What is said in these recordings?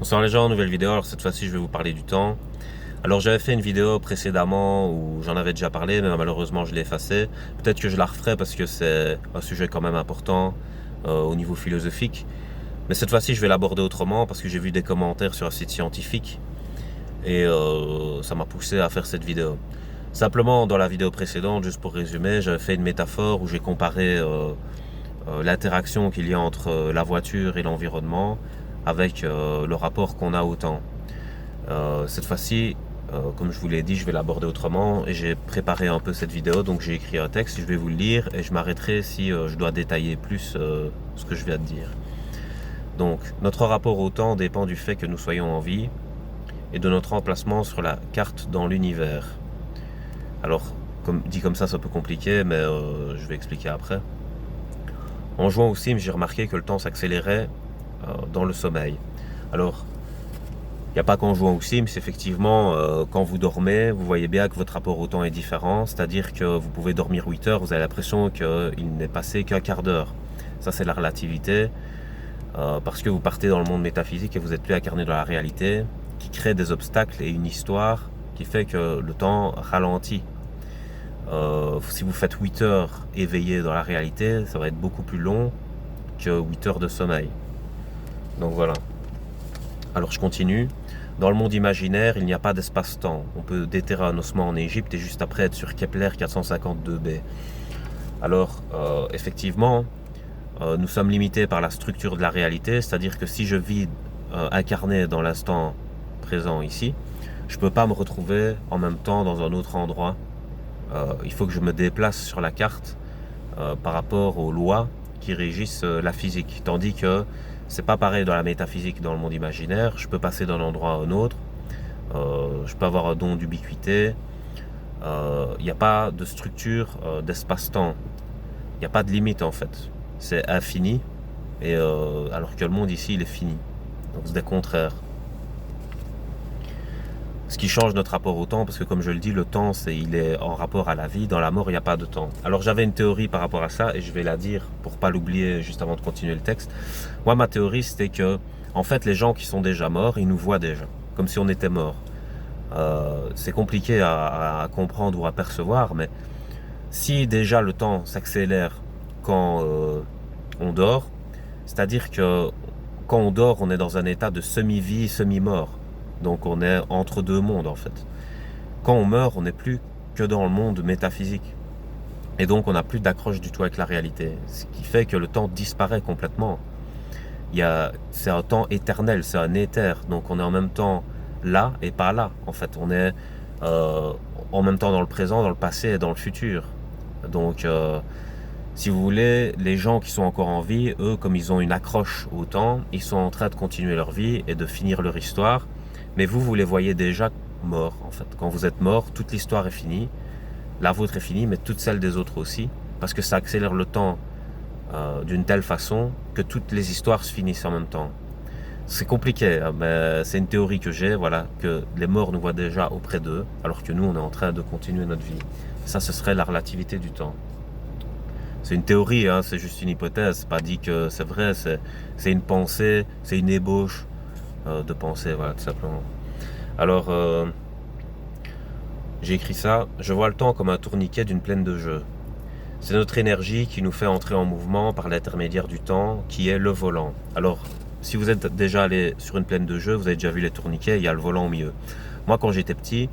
Bonsoir les gens, nouvelle vidéo. Alors cette fois-ci je vais vous parler du temps. Alors j'avais fait une vidéo précédemment où j'en avais déjà parlé, mais malheureusement je l'ai effacée. Peut-être que je la referai parce que c'est un sujet quand même important au niveau philosophique. Mais cette fois-ci je vais l'aborder autrement parce que j'ai vu des commentaires sur un site scientifique et ça m'a poussé à faire cette vidéo. Simplement dans la vidéo précédente, juste pour résumer, j'avais fait une métaphore où j'ai comparé l'interaction qu'il y a entre la voiture et l'environnement avec le rapport qu'on a au temps. Cette fois-ci, comme je vous l'ai dit, je vais l'aborder autrement et j'ai préparé un peu cette vidéo, donc j'ai écrit un texte, je vais vous le lire et je m'arrêterai si je dois détailler plus ce que je viens de dire. Donc, notre rapport au temps dépend du fait que nous soyons en vie et de notre emplacement sur la carte dans l'univers. Alors, dit comme ça, c'est un peu compliqué, mais je vais expliquer après. En jouant aux Sims, j'ai remarqué que le temps s'accélérait dans le sommeil. Alors, il n'y a pas qu'en jouant aux Sims, effectivement, quand vous dormez, vous voyez bien que votre rapport au temps est différent, c'est-à-dire que vous pouvez dormir 8 heures, vous avez l'impression qu'il n'est passé qu'un quart d'heure. Ça, c'est la relativité, parce que vous partez dans le monde métaphysique et vous n'êtes plus incarné dans la réalité, qui crée des obstacles et une histoire qui fait que le temps ralentit. Si vous faites 8 heures éveillé dans la réalité, ça va être beaucoup plus long que 8 heures de sommeil. Donc voilà. Alors je continue. Dans le monde imaginaire, il n'y a pas d'espace-temps. On peut déterrer un ossement en Égypte et juste après être sur Kepler 452b. Alors, effectivement, nous sommes limités par la structure de la réalité, c'est-à-dire que si je vis incarné dans l'instant présent ici, je ne peux pas me retrouver en même temps dans un autre endroit. Il faut que je me déplace sur la carte par rapport aux lois qui régissent la physique. Tandis que c'est pas pareil dans la métaphysique, dans le monde imaginaire. Je peux passer d'un endroit à un autre. Je peux avoir un don d'ubiquité. Il n'y a pas de structure d'espace-temps. Il n'y a pas de limite en fait. C'est infini. Et alors que le monde ici, il est fini. Donc c'est des contraires. Ce qui change notre rapport au temps, parce que comme je le dis, le temps, il est en rapport à la vie. Dans la mort, il n'y a pas de temps. Alors j'avais une théorie par rapport à ça, et je vais la dire pour pas l'oublier juste avant de continuer le texte. Moi, ma théorie, c'était que, en fait, les gens qui sont déjà morts, ils nous voient déjà, comme si on était mort. C'est compliqué à comprendre ou à percevoir, mais si déjà le temps s'accélère quand on dort, c'est-à-dire que quand on dort, on est dans un état de semi-vie, semi-mort. Donc on est entre deux mondes en fait. Quand on meurt, on n'est plus que dans le monde métaphysique. Et donc on n'a plus d'accroche du tout avec la réalité. Ce qui fait que le temps disparaît complètement. C'est un temps éternel, c'est un éther. Donc on est en même temps là et pas là. En fait, on est en même temps dans le présent, dans le passé et dans le futur. Donc si vous voulez, les gens qui sont encore en vie, eux, comme ils ont une accroche au temps, ils sont en train de continuer leur vie et de finir leur histoire. Mais vous les voyez déjà morts, en fait. Quand vous êtes mort, toute l'histoire est finie. La vôtre est finie, mais toute celle des autres aussi. Parce que ça accélère le temps d'une telle façon que toutes les histoires se finissent en même temps. C'est compliqué, hein, mais c'est une théorie que j'ai, voilà, que les morts nous voient déjà auprès d'eux, alors que nous, on est en train de continuer notre vie. Ça, ce serait la relativité du temps. C'est une théorie, hein, c'est juste une hypothèse. C'est pas dit que c'est vrai, c'est une pensée, c'est une ébauche de pensée, voilà, tout simplement. Alors, j'ai écrit ça. Je vois le temps comme un tourniquet d'une plaine de jeu. C'est notre énergie qui nous fait entrer en mouvement par l'intermédiaire du temps, qui est le volant. Alors, si vous êtes déjà allé sur une plaine de jeu, vous avez déjà vu les tourniquets, il y a le volant au milieu. Moi, quand j'étais petit,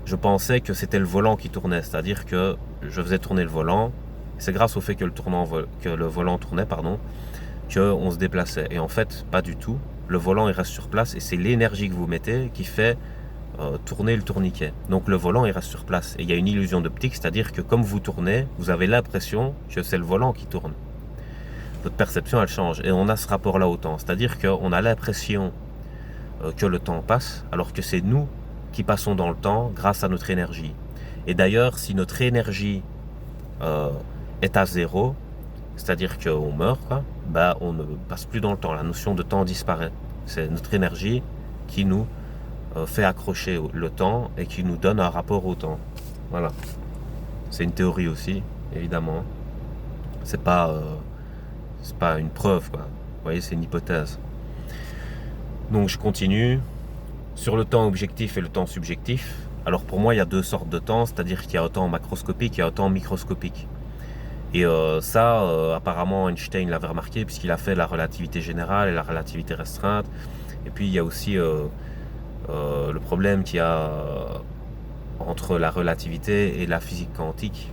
je pensais que c'était le volant qui tournait, c'est-à-dire que je faisais tourner le volant. C'est grâce au fait que le volant tournait, qu'on se déplaçait. Et en fait, pas du tout. Le volant, il reste sur place et c'est l'énergie que vous mettez qui fait tourner le tourniquet. Donc le volant, il reste sur place. Et il y a une illusion d'optique, c'est-à-dire que comme vous tournez, vous avez l'impression que c'est le volant qui tourne. Votre perception, elle change. Et on a ce rapport-là au temps. C'est-à-dire qu'on a l'impression que le temps passe, alors que c'est nous qui passons dans le temps grâce à notre énergie. Et d'ailleurs, si notre énergie est à zéro, c'est-à-dire qu'on meurt, quoi, bah, on ne passe plus dans le temps. La notion de temps disparaît. C'est notre énergie qui nous fait accrocher le temps et qui nous donne un rapport au temps. Voilà. C'est une théorie aussi, évidemment. C'est pas une preuve, quoi. Vous voyez, c'est une hypothèse. Donc je continue. Sur le temps objectif et le temps subjectif, alors pour moi il y a deux sortes de temps, c'est-à-dire qu'il y a un temps macroscopique et un temps microscopique. Et ça, apparemment Einstein l'avait remarqué puisqu'il a fait la relativité générale et la relativité restreinte. Et puis il y a aussi le problème qu'il y a entre la relativité et la physique quantique,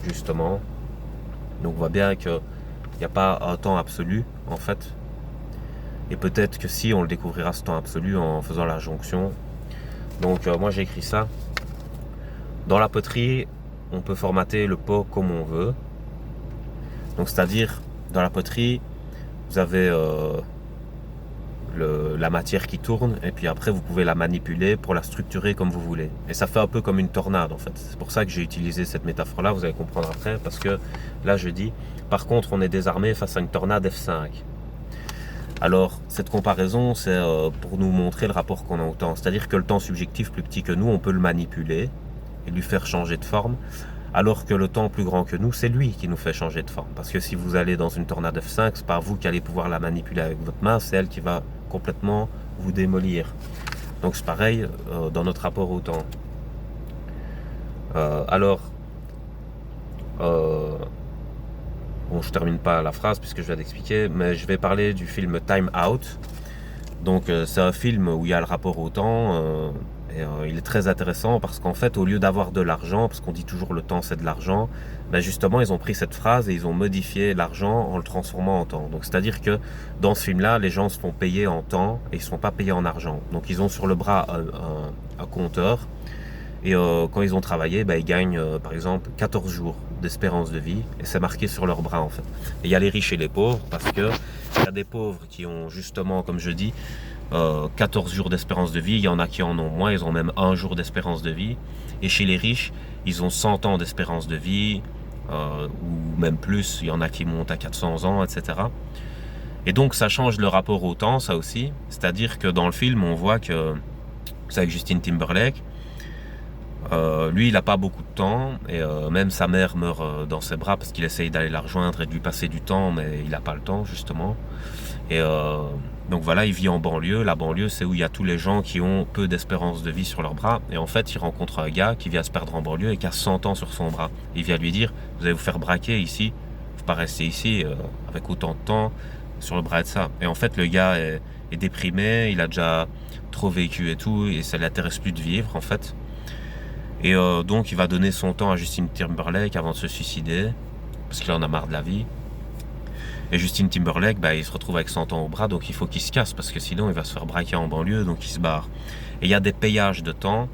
justement. Donc on voit bien qu'il n'y a pas un temps absolu, en fait. Et peut-être que si, on le découvrira ce temps absolu en faisant la jonction. Donc moi j'ai écrit ça. Dans la poterie, on peut formater le pot comme on veut. Donc c'est-à-dire, dans la poterie, vous avez la matière qui tourne et puis après vous pouvez la manipuler pour la structurer comme vous voulez. Et ça fait un peu comme une tornade en fait. C'est pour ça que j'ai utilisé cette métaphore-là, vous allez comprendre après, parce que là je dis, par contre on est désarmé face à une tornade F5. Alors cette comparaison c'est pour nous montrer le rapport qu'on a au temps. C'est-à-dire que le temps subjectif plus petit que nous, on peut le manipuler et lui faire changer de forme. Alors que le temps plus grand que nous, c'est lui qui nous fait changer de forme. Parce que si vous allez dans une tornade F5, c'est pas vous qui allez pouvoir la manipuler avec votre main, c'est elle qui va complètement vous démolir. Donc c'est pareil dans notre rapport au temps. Bon, je termine pas la phrase puisque je viens d'expliquer, mais je vais parler du film Time Out. Donc c'est un film où il y a le rapport au temps. Il est très intéressant parce qu'en fait, au lieu d'avoir de l'argent, parce qu'on dit toujours le temps c'est de l'argent, ben justement ils ont pris cette phrase et ils ont modifié l'argent en le transformant en temps. Donc c'est-à-dire que dans ce film-là, les gens se font payer en temps et ils ne sont pas payés en argent. Donc ils ont sur le bras un compteur et quand ils ont travaillé, ben, ils gagnent par exemple 14 jours d'espérance de vie et c'est marqué sur leur bras en fait. Et il y a les riches et les pauvres parce que il y a des pauvres qui ont justement, comme je dis, 14 jours d'espérance de vie, il y en a qui en ont moins, ils ont même 1 jour d'espérance de vie. Et chez les riches, ils ont 100 ans d'espérance de vie, ou même plus, il y en a qui montent à 400 ans, etc. Et donc ça change le rapport au temps, ça aussi. C'est-à-dire que dans le film, on voit que, c'est avec Justin Timberlake, lui, il n'a pas beaucoup de temps, et même sa mère meurt dans ses bras parce qu'il essaye d'aller la rejoindre et de lui passer du temps, mais il n'a pas le temps, justement. Et donc voilà, il vit en banlieue. La banlieue, c'est où il y a tous les gens qui ont peu d'espérance de vie sur leurs bras. Et en fait, il rencontre un gars qui vient se perdre en banlieue et qui a 100 ans sur son bras. Il vient lui dire, vous allez vous faire braquer ici, vous ne pas rester ici avec autant de temps sur le bras de ça. Et en fait, le gars est déprimé, il a déjà trop vécu et tout, et ça ne l'intéresse plus de vivre en fait. Et donc il va donner son temps à Justin Timberlake avant de se suicider, parce qu'il en a marre de la vie. Et Justin Timberlake, bah, il se retrouve avec 100 ans au bras, donc il faut qu'il se casse, parce que sinon il va se faire braquer en banlieue, donc il se barre. Et il y a des payages de temps,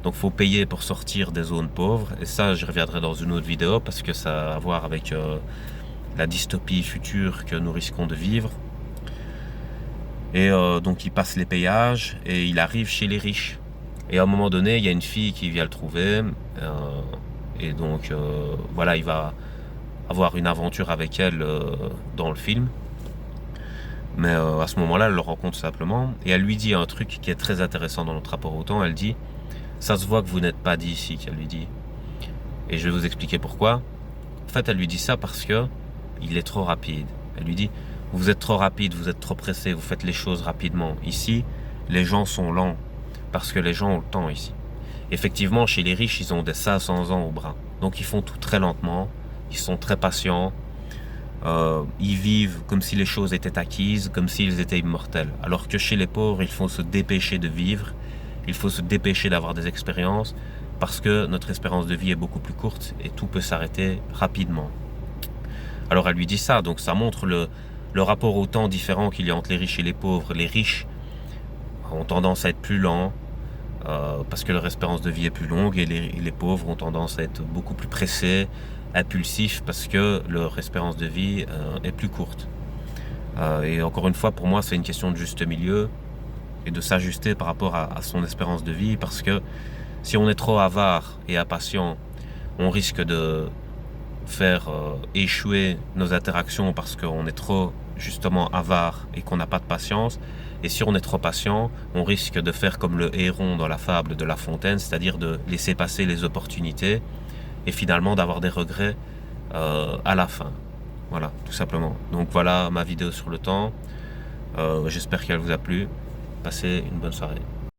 donc il faut payer pour sortir des zones pauvres, et ça je reviendrai dans une autre vidéo, parce que ça a à voir avec la dystopie future que nous risquons de vivre. Et donc il passe les péages, et il arrive chez les riches. Et à un moment donné, il y a une fille qui vient le trouver, et donc voilà, il va avoir une aventure avec elle dans le film. Mais à ce moment-là, elle le rencontre simplement, et elle lui dit un truc qui est très intéressant dans notre rapport au temps. Elle dit, ça se voit que vous n'êtes pas d'ici, qu'elle lui dit. Et je vais vous expliquer pourquoi. En fait, elle lui dit ça parce que il est trop rapide. Elle lui dit, vous êtes trop rapide, vous êtes trop pressé, vous faites les choses rapidement. Ici, les gens sont lents, parce que les gens ont le temps ici. Effectivement, chez les riches, ils ont des 500 ans au bras. Donc ils font tout très lentement, ils sont très patients, ils vivent comme si les choses étaient acquises, comme s'ils étaient immortels. Alors que chez les pauvres, il faut se dépêcher de vivre, il faut se dépêcher d'avoir des expériences, parce que notre espérance de vie est beaucoup plus courte et tout peut s'arrêter rapidement. Alors elle lui dit ça, donc ça montre le rapport au temps différent qu'il y a entre les riches et les pauvres. Les riches ont tendance à être plus lents, parce que leur espérance de vie est plus longue, et les pauvres ont tendance à être beaucoup plus pressés, impulsifs, parce que leur espérance de vie est plus courte. Et encore une fois, pour moi, c'est une question de juste milieu et de s'ajuster par rapport à son espérance de vie, parce que si on est trop avare et impatient, on risque de faire échouer nos interactions parce qu'on est trop justement avare et qu'on n'a pas de patience. Et si on est trop patient, on risque de faire comme le héron dans la fable de La Fontaine, c'est-à-dire de laisser passer les opportunités et finalement d'avoir des regrets à la fin. Voilà, tout simplement. Donc voilà ma vidéo sur le temps. J'espère qu'elle vous a plu. Passez une bonne soirée.